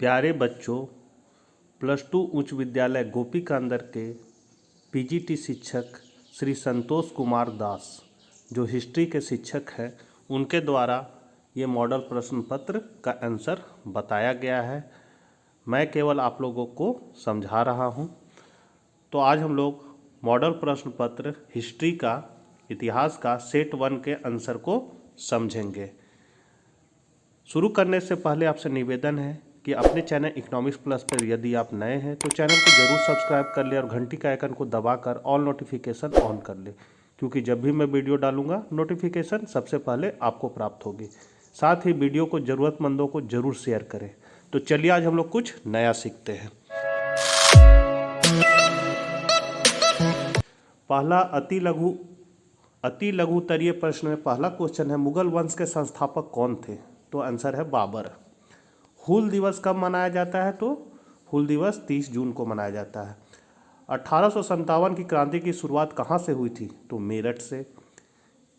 प्यारे बच्चों, +2 उच्च विद्यालय गोपी का अंदर के पीजीटी शिक्षक श्री संतोष कुमार दास जो हिस्ट्री के शिक्षक हैं, उनके द्वारा ये मॉडल प्रश्न पत्र का आंसर बताया गया है। मैं केवल आप लोगों को समझा रहा हूँ। तो आज हम लोग मॉडल प्रश्न पत्र हिस्ट्री का इतिहास का सेट 1 के आंसर को समझेंगे। शुरू करने से पहले आपसे निवेदन है कि अपने चैनल इकोनॉमिक्स प्लस पर यदि आप नए हैं तो चैनल को जरूर सब्सक्राइब कर ले और घंटी का आइकन को दबाकर ऑल नोटिफिकेशन ऑन कर ले, क्योंकि जब भी मैं वीडियो डालूंगा नोटिफिकेशन सबसे पहले आपको प्राप्त होगी। साथ ही वीडियो को ज़रूरतमंदों को जरूर शेयर करें। तो चलिए आज हम लोग कुछ नया सीखते हैं। पहला अति लघुतरीय प्रश्न में पहला क्वेश्चन है, मुगल वंश के संस्थापक कौन थे? तो आंसर है बाबर। हूल दिवस कब मनाया जाता है? तो हूल दिवस 30 जून को मनाया जाता है। 1857 की क्रांति की शुरुआत कहाँ से हुई थी? तो मेरठ से।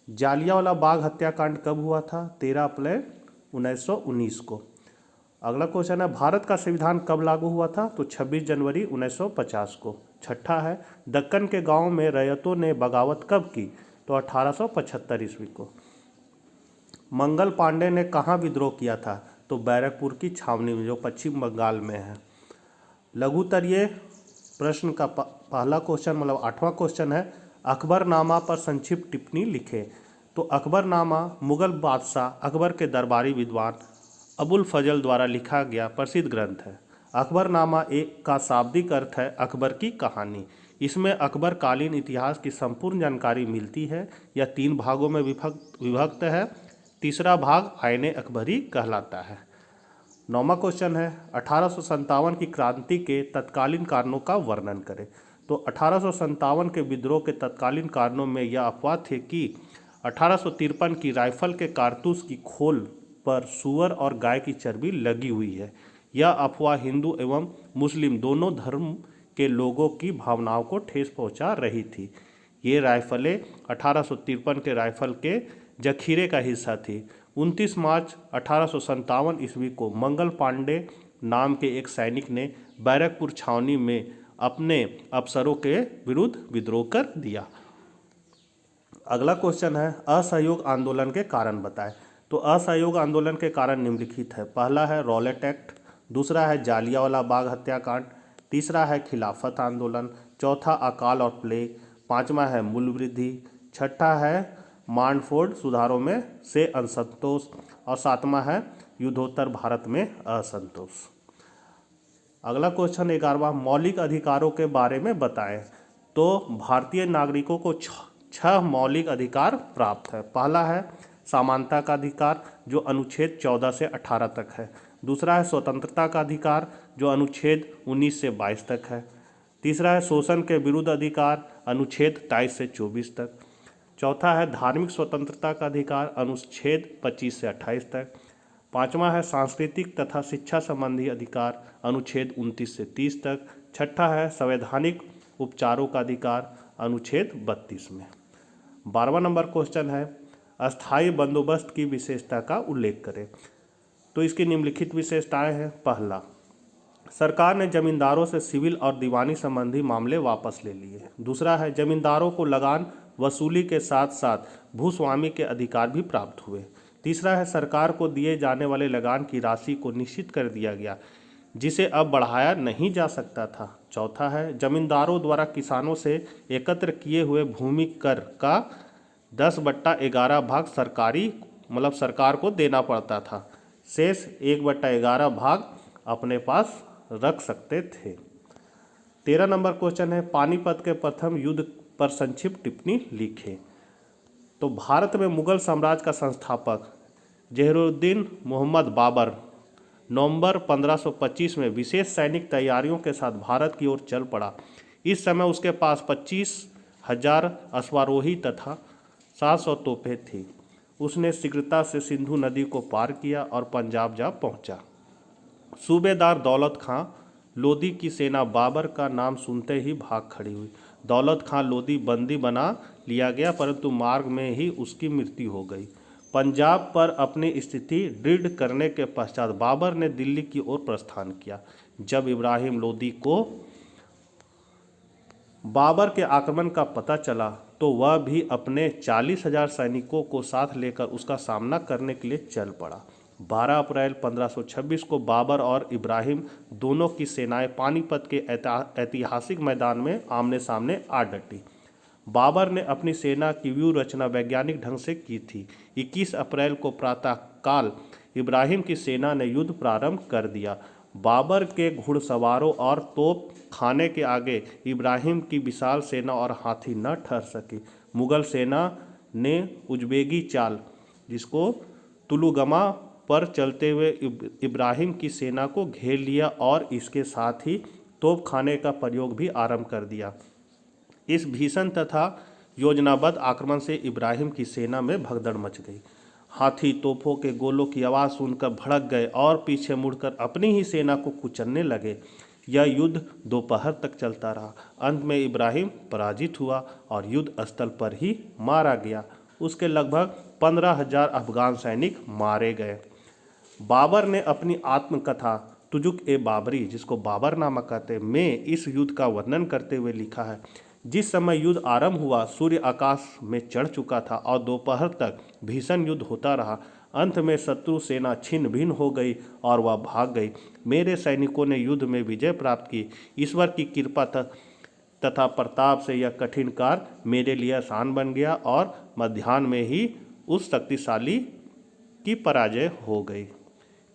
जालियांवाला बाग हत्याकांड कब हुआ था? 13 अप्रैल 1919 को। अगला क्वेश्चन है, भारत का संविधान कब लागू हुआ था? तो 26 जनवरी 1950 को। छठा है, दक्कन के गांव में रैयतों ने बगावत कब की? तो 1875 ईस्वी को। मंगल पांडे ने कहाँ विद्रोह किया था? तो बैरकपुर की छावनी में, जो पश्चिम बंगाल में है। लघुतरीय प्रश्न का पहला क्वेश्चन मतलब 8वां क्वेश्चन है, अकबरनामा पर संक्षिप्त टिप्पणी लिखे। तो अकबरनामा मुगल बादशाह अकबर के दरबारी विद्वान अबुल फजल द्वारा लिखा गया प्रसिद्ध ग्रंथ है। अकबरनामा का शाब्दिक अर्थ है अकबर की कहानी। इसमें अकबर कालीन इतिहास की संपूर्ण जानकारी मिलती है। यह 3 भागों में विभक्त है। तीसरा भाग आईने अकबरी कहलाता है। 9वां क्वेश्चन है, 1857 की क्रांति के तत्कालीन कारणों का वर्णन करें। तो 1857 के विद्रोह के तत्कालीन कारणों में यह अफवाह थे कि 1853 की राइफल के कारतूस की खोल पर सूअर और गाय की चर्बी लगी हुई है। यह अफवाह हिंदू एवं मुस्लिम दोनों धर्म के लोगों की भावनाओं को ठेस पहुंचा रही थी। ये राइफलें 1853 के राइफल के जखीरे का हिस्सा थी। 29 मार्च 1857 ईस्वी को मंगल पांडे नाम के एक सैनिक ने बैरकपुर छावनी में अपने अफसरों के विरुद्ध विद्रोह कर दिया। अगला क्वेश्चन है, असहयोग आंदोलन के कारण बताएं। तो असहयोग आंदोलन के कारण निम्नलिखित है। पहला है रॉलेट एक्ट, दूसरा है जालियांवाला बाग हत्याकांड, तीसरा है खिलाफत आंदोलन, चौथा अकाल और प्लेग, 5वां है मूल्य वृद्धि, छठा है मांडफोर्ड सुधारों में से असंतोष और 7वां है युद्धोत्तर भारत में असंतोष। अगला क्वेश्चन 11वां, मौलिक अधिकारों के बारे में बताएं। तो भारतीय नागरिकों को 6 मौलिक अधिकार प्राप्त है। पहला है समानता का अधिकार, जो अनुच्छेद 14 से 18 तक है। दूसरा है स्वतंत्रता का अधिकार, जो अनुच्छेद 19 से 22 तक है। तीसरा है शोषण के विरुद्ध अधिकार, अनुच्छेद 23 से 24 तक। चौथा है धार्मिक स्वतंत्रता का अधिकार, अनुच्छेद 25 से 28 तक। 5वां है सांस्कृतिक तथा शिक्षा संबंधी अधिकार, अनुच्छेद 29 से 30 तक। छठा है संवैधानिक उपचारों का अधिकार, अनुच्छेद 32 में। 12वां नंबर क्वेश्चन है, अस्थायी बंदोबस्त की विशेषता का उल्लेख करें। तो इसकी निम्नलिखित विशेषताएं हैं। पहला, सरकार ने जमींदारों से सिविल और दीवानी संबंधी मामले वापस ले लिए। दूसरा है जमींदारों को लगान वसूली के साथ साथ भूस्वामी के अधिकार भी प्राप्त हुए। तीसरा है सरकार को दिए जाने वाले लगान की राशि को निश्चित कर दिया गया, जिसे अब बढ़ाया नहीं जा सकता था। चौथा है जमींदारों द्वारा किसानों से एकत्र किए हुए भूमि कर का 10/11 भाग सरकार को देना पड़ता था। शेष 1/11 भाग अपने पास रख सकते थे। 13 नंबर क्वेश्चन है, पानीपत के प्रथम युद्ध पर संक्षिप्त टिप्पणी लिखे। तो भारत में मुगल साम्राज्य का संस्थापक जहीरुद्दीन मोहम्मद बाबर नवंबर 1525 में विशेष सैनिक तैयारियों के साथ भारत की ओर चल पड़ा। इस समय उसके पास 25,000 अश्वारोही तथा 700 तोपें थी। उसने शीघ्रता से सिंधु नदी को पार किया और पंजाब जा पहुंचा। सूबेदार दौलत खां लोदी की सेना बाबर का नाम सुनते ही भाग खड़ी हुई। दौलत खां लोदी बंदी बना लिया गया, परंतु मार्ग में ही उसकी मृत्यु हो गई। पंजाब पर अपनी स्थिति दृढ़ करने के पश्चात बाबर ने दिल्ली की ओर प्रस्थान किया। जब इब्राहिम लोदी को बाबर के आक्रमण का पता चला तो वह भी अपने 40,000 सैनिकों को साथ लेकर उसका सामना करने के लिए चल पड़ा। 12 अप्रैल 1526 को बाबर और इब्राहिम दोनों की सेनाएं पानीपत के ऐतिहासिक मैदान में आमने सामने आ डटी। बाबर ने अपनी सेना की व्यूह रचना वैज्ञानिक ढंग से की थी। 21 अप्रैल को प्रातःकाल इब्राहिम की सेना ने युद्ध प्रारंभ कर दिया। बाबर के घुड़सवारों और तोप खाने के आगे इब्राहिम की विशाल सेना और हाथी न ठहर सकी। मुगल सेना ने उज़्बेगी चाल, जिसको तुलुगमा पर चलते हुए इब्राहिम की सेना को घेर लिया और इसके साथ ही तोप खाने का प्रयोग भी आरंभ कर दिया। इस भीषण तथा योजनाबद्ध आक्रमण से इब्राहिम की सेना में भगदड़ मच गई। हाथी तोपों के गोलों की आवाज़ सुनकर भड़क गए और पीछे मुड़कर अपनी ही सेना को कुचलने लगे। यह युद्ध दोपहर तक चलता रहा। अंत में इब्राहिम पराजित हुआ और युद्ध स्थल पर ही मारा गया। उसके लगभग 15,000 अफगान सैनिक मारे गए। बाबर ने अपनी आत्मकथा तुजुक ए बाबरी, जिसको बाबरनामा कहते, में इस युद्ध का वर्णन करते हुए लिखा है। जिस समय युद्ध आरंभ हुआ सूर्य आकाश में चढ़ चुका था और दोपहर तक भीषण युद्ध होता रहा। अंत में शत्रु सेना छिन्न भिन्न हो गई और वह भाग गई। मेरे सैनिकों ने युद्ध में विजय प्राप्त की। ईश्वर की कृपा तथा प्रताप से यह कठिन कार्य मेरे लिए आसान बन गया और मध्याह्न में ही उस शक्तिशाली की पराजय हो गई।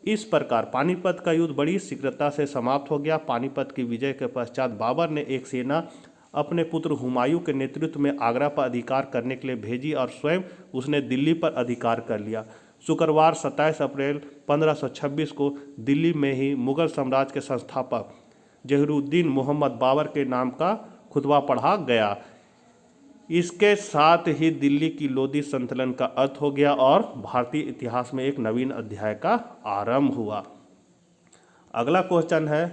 इस प्रकार पानीपत का युद्ध बड़ी शीघ्रता से समाप्त हो गया। पानीपत की विजय के पश्चात बाबर ने एक सेना अपने पुत्र हुमायूं के नेतृत्व में आगरा पर अधिकार करने के लिए भेजी और स्वयं उसने दिल्ली पर अधिकार कर लिया। शुक्रवार 27 अप्रैल 1526 को दिल्ली में ही मुगल साम्राज्य के संस्थापक जहीरुद्दीन मोहम्मद बाबर के नाम का खुतबा पढ़ा गया। इसके साथ ही दिल्ली की लोदी संतुलन का अंत हो गया और भारतीय इतिहास में एक नवीन अध्याय का आरंभ हुआ। अगला क्वेश्चन है,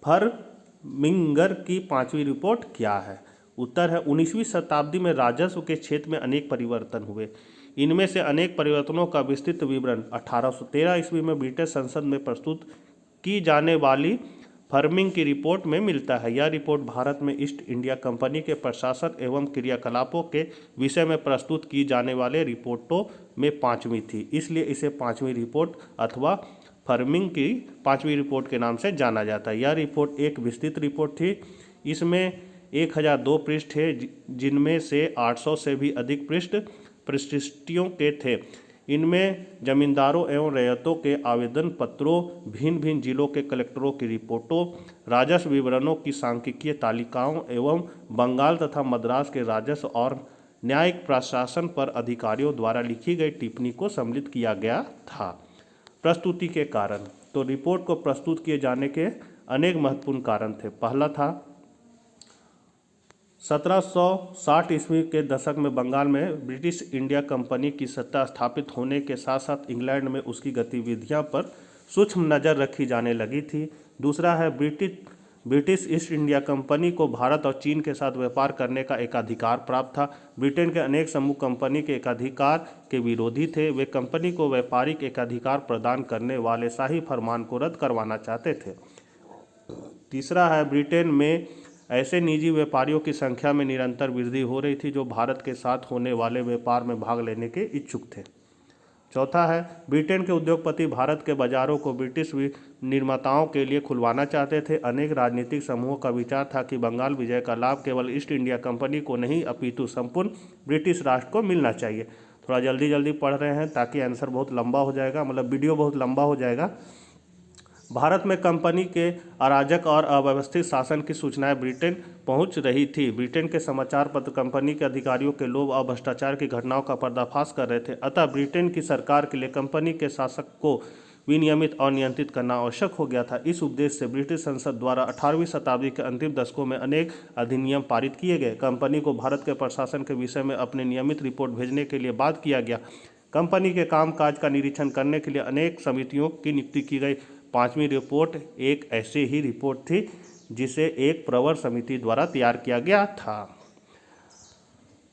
फरमिंगर की 5वीं रिपोर्ट क्या है? उत्तर है 19वीं शताब्दी में राजस्व के क्षेत्र में अनेक परिवर्तन हुए। इनमें से अनेक परिवर्तनों का विस्तृत विवरण 1813 ईस्वी में ब्रिटिश संसद में प्रस्तुत की जाने वाली फर्मिंग की रिपोर्ट में मिलता है। यह रिपोर्ट भारत में ईस्ट इंडिया कंपनी के प्रशासन एवं क्रियाकलापों के विषय में प्रस्तुत की जाने वाले रिपोर्टों में 5वीं थी, इसलिए इसे 5वीं रिपोर्ट अथवा फर्मिंग की 5वीं रिपोर्ट के नाम से जाना जाता है। यह रिपोर्ट एक विस्तृत रिपोर्ट थी। इसमें 1002 पृष्ठ है, जिनमें से 800 से भी अधिक पृष्ठ प्रविष्टियों के थे। इनमें जमींदारों एवं रैयतों के आवेदन पत्रों, भिन्न भिन्न जिलों के कलेक्टरों की रिपोर्टों, राजस्व विवरणों की सांख्यिकीय तालिकाओं एवं बंगाल तथा मद्रास के राजस्व और न्यायिक प्रशासन पर अधिकारियों द्वारा लिखी गई टिप्पणी को सम्मिलित किया गया था। प्रस्तुति के कारण, तो रिपोर्ट को प्रस्तुत किए जाने के अनेक महत्वपूर्ण कारण थे। पहला था 1760 ईस्वी के दशक में बंगाल में ब्रिटिश इंडिया कंपनी की सत्ता स्थापित होने के साथ साथ इंग्लैंड में उसकी गतिविधियां पर सूक्ष्म नज़र रखी जाने लगी थी। दूसरा है ब्रिटिश ईस्ट इंडिया कंपनी को भारत और चीन के साथ व्यापार करने का एकाधिकार प्राप्त था। ब्रिटेन के अनेक समूह कंपनी के एकाधिकार के विरोधी थे। वे कंपनी को व्यापारिक एकाधिकार प्रदान करने वाले शाही फरमान को रद्द करवाना चाहते थे। तीसरा है, ब्रिटेन में ऐसे निजी व्यापारियों की संख्या में निरंतर वृद्धि हो रही थी जो भारत के साथ होने वाले व्यापार में भाग लेने के इच्छुक थे। चौथा है, ब्रिटेन के उद्योगपति भारत के बाजारों को ब्रिटिश निर्माताओं के लिए खुलवाना चाहते थे। अनेक राजनीतिक समूहों का विचार था कि बंगाल विजय का लाभ केवल ईस्ट इंडिया कंपनी को नहीं अपितु संपूर्ण ब्रिटिश राष्ट्र को मिलना चाहिए। थोड़ा जल्दी पढ़ रहे हैं ताकि आंसर बहुत लंबा हो जाएगा, मतलब वीडियो बहुत लंबा हो जाएगा। भारत में कंपनी के अराजक और अव्यवस्थित शासन की सूचनाएं ब्रिटेन पहुंच रही थी। ब्रिटेन के समाचार पत्र कंपनी के अधिकारियों के लोभ और भ्रष्टाचार की घटनाओं का पर्दाफाश कर रहे थे। अतः ब्रिटेन की सरकार के लिए कंपनी के शासक को विनियमित और नियंत्रित करना आवश्यक हो गया था। इस उद्देश्य से ब्रिटिश संसद द्वारा 18वीं शताब्दी के अंतिम दशकों में अनेक अधिनियम पारित किए गए। कंपनी को भारत के प्रशासन के विषय में अपने नियमित रिपोर्ट भेजने के लिए बाध्य किया गया। कंपनी के कामकाज का निरीक्षण करने के लिए अनेक समितियों की नियुक्ति की गई। 5वीं रिपोर्ट एक ऐसी ही रिपोर्ट थी जिसे एक प्रवर समिति द्वारा तैयार किया गया था।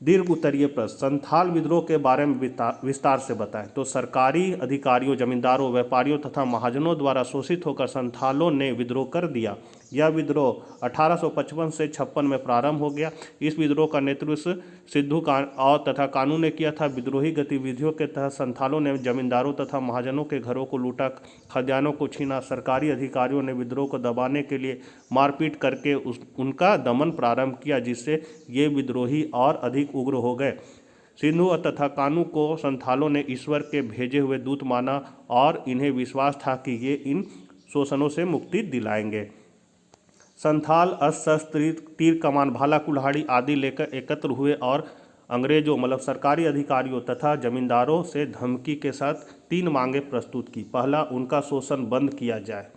दीर्घ उत्तरीय प्रश्न, संथाल विद्रोह के बारे में विस्तार से बताएं। तो सरकारी अधिकारियों, जमींदारों, व्यापारियों तथा महाजनों द्वारा शोषित होकर संथालों ने विद्रोह कर दिया। यह विद्रोह 1855 से 56 में प्रारंभ हो गया। इस विद्रोह का नेतृत्व सिद्धू और तथा कानू ने किया था। विद्रोही गतिविधियों के तहत संथालों ने जमींदारों तथा महाजनों के घरों को लूटा, खजानों को छीना। सरकारी अधिकारियों ने विद्रोह को दबाने के लिए मारपीट करके उनका दमन प्रारंभ किया, जिससे ये विद्रोही और अधिक उग्र हो गए। सिंधु तथा कानू को संथालों ने ईश्वर के भेजे हुए दूत माना और इन्हें विश्वास था कि ये इन शोषणों से मुक्ति दिलाएंगे। संथाल अस्त्र शस्त्र, तीर कमान, भाला कुल्हाड़ी आदि लेकर एकत्र हुए और अंग्रेजों मतलब सरकारी अधिकारियों तथा जमींदारों से धमकी के साथ 3 मांगे प्रस्तुत की। पहला, उनका शोषण बंद किया जाए,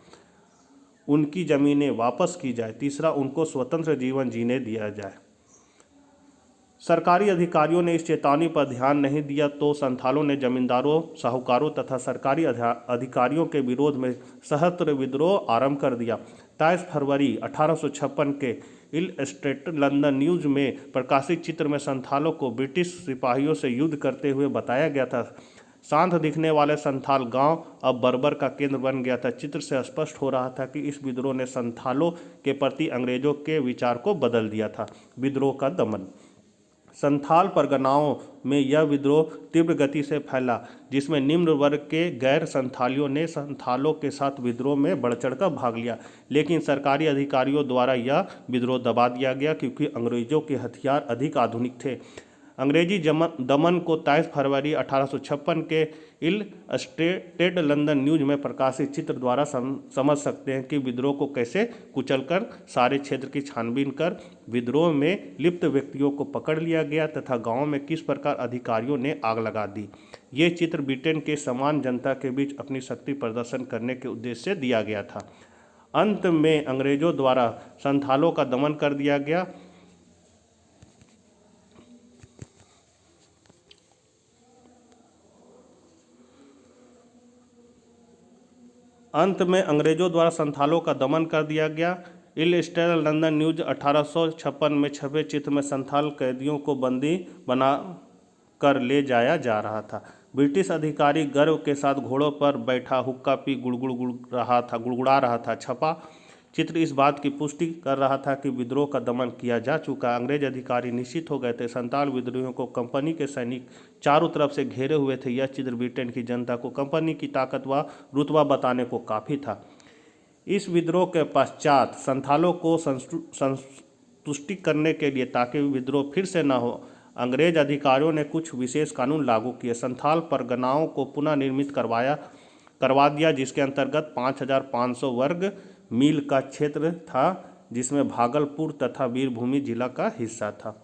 उनकी जमीनें वापस की जाए। तीसरा, उनको स्वतंत्र जीवन जीने दिया जाए। सरकारी अधिकारियों ने इस चेतावनी पर ध्यान नहीं दिया तो संथालों ने जमींदारों, साहूकारों तथा सरकारी अधिकारियों के विरोध में सहस्त्र विद्रोह आरंभ कर दिया। 23 फरवरी 1856 के इलस्ट्रेटेड लंदन न्यूज में प्रकाशित चित्र में संथालों को ब्रिटिश सिपाहियों से युद्ध करते हुए बताया गया था। शांत दिखने वाले संथाल गांव अब बर्बर का केंद्र बन गया था। चित्र से स्पष्ट हो रहा था कि इस विद्रोह ने संथालों के प्रति अंग्रेजों के विचार को बदल दिया था। विद्रोह का दमन, संथाल परगनाओं में यह विद्रोह तीव्र गति से फैला, जिसमें निम्न वर्ग के गैर संथालियों ने संथालों के साथ विद्रोह में बढ़ चढ़कर भाग लिया, लेकिन सरकारी अधिकारियों द्वारा यह विद्रोह दबा दिया गया क्योंकि अंग्रेजों के हथियार अधिक आधुनिक थे। अंग्रेजी दमन को 23 फरवरी 1856 के इलस्ट्रेटेड लंदन न्यूज में प्रकाशित चित्र द्वारा समझ सकते हैं कि विद्रोह को कैसे कुचलकर सारे क्षेत्र की छानबीन कर विद्रोह में लिप्त व्यक्तियों को पकड़ लिया गया तथा गांवों में किस प्रकार अधिकारियों ने आग लगा दी। ये चित्र ब्रिटेन के समान जनता के बीच अपनी शक्ति प्रदर्शन करने के उद्देश्य से दिया गया था। अंत में अंग्रेजों द्वारा संथालों का दमन कर दिया गया। इलस्ट्रेटेड लंदन न्यूज 1856 में छपे चित्र में संथाल कैदियों को बंदी बना कर ले जाया जा रहा था। ब्रिटिश अधिकारी गर्व के साथ घोड़ों पर बैठा हुक्का पी गुड़गुड़ा रहा था। छपा चित्र इस बात की पुष्टि कर रहा था कि विद्रोह का दमन किया जा चुका। अंग्रेज अधिकारी निश्चित हो गए थे। संथाल विद्रोहियों को कंपनी के सैनिक चारों तरफ से घेरे हुए थे। यह चित्र ब्रिटेन की जनता को कंपनी की ताकत व रुतबा बताने को काफ़ी था। इस विद्रोह के पश्चात संथालों को संतुष्टि करने के लिए ताकि विद्रोह फिर से न हो, अंग्रेज अधिकारियों ने कुछ विशेष कानून लागू किए। संथाल परगनाओं को पुनः निर्मित करवा दिया, जिसके अंतर्गत 5500 वर्ग मील का क्षेत्र था, जिसमें भागलपुर तथा वीरभूमि जिला का हिस्सा था।